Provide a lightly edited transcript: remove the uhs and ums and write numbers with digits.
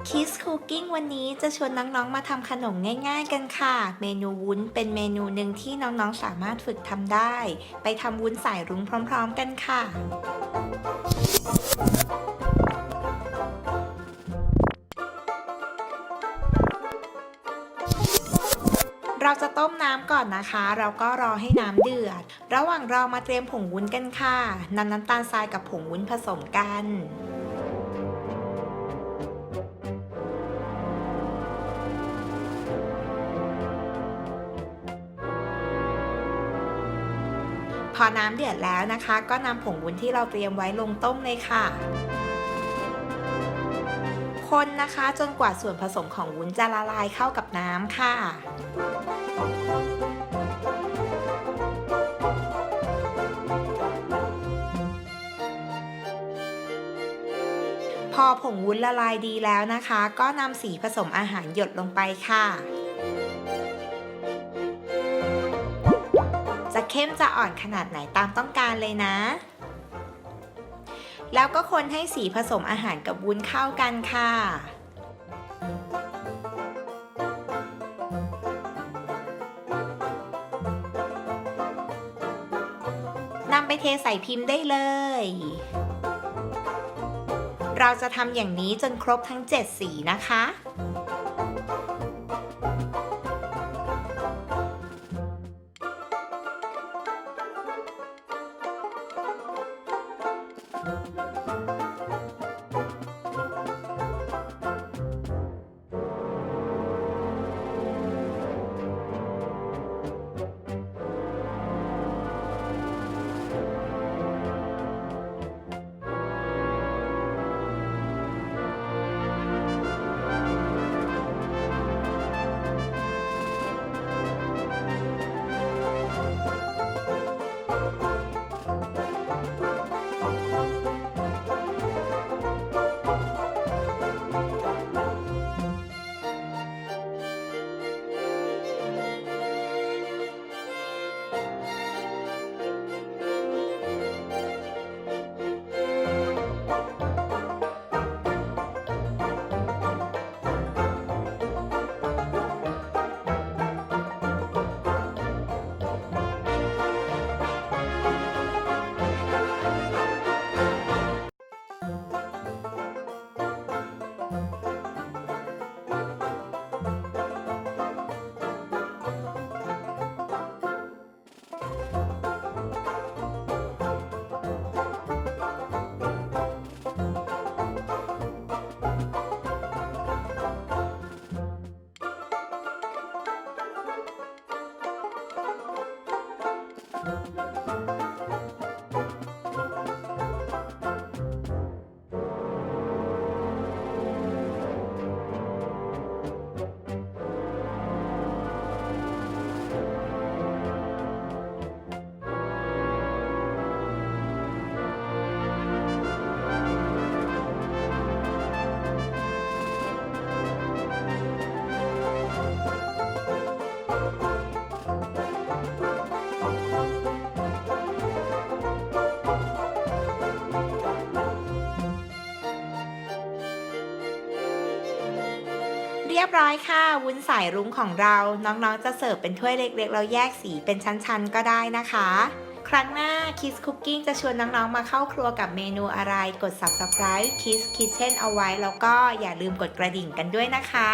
Kids Cooking วันนี้จะชวนน้องๆมาทำขนมง่ายๆกันค่ะ เมนูวุ้นเป็นเมนูหนึ่งที่น้องๆสามารถฝึกทำได้ ไปทำวุ้นสายรุ้งพร้อมๆกันค่ะ เราจะต้มน้ำก่อนนะคะแล้วก็รอให้น้ำเดือด ระหว่างรอมาเตรียมผงวุ้นกันค่ะนำน้ำตาลทรายกับผงวุ้นผสมกันพอน้ำเดือดแล้วนะคะก็นำผงวุ้นที่เราเตรียมไว้ลงต้มเลยค่ะคนนะคะจนกว่าส่วนผสมของวุ้นจะละลายเข้ากับน้ำค่ะพอผงวุ้นละลายดีแล้วนะคะก็นำสีผสมอาหารหยดลงไปค่ะจะเข้มจะอ่อนขนาดไหนตามต้องการเลยนะแล้วก็คนให้สีผสมอาหารกับวุ้นเข้ากันค่ะนำไปเทใส่พิมพ์ได้เลยเราจะทำอย่างนี้จนครบทั้ง7สีนะคะเรียบร้อยค่ะวุ้นสายรุ้งของเราน้องๆจะเสิร์ฟเป็นถ้วยเล็กๆแล้วแยกสีเป็นชั้นๆก็ได้นะคะครั้งหน้า Kids Cooking จะชวนน้องๆมาเข้าครัวกับเมนูอะไรกด Subscribe Kids Kitchen เอาไว้แล้วก็อย่าลืมกดกระดิ่งกันด้วยนะคะ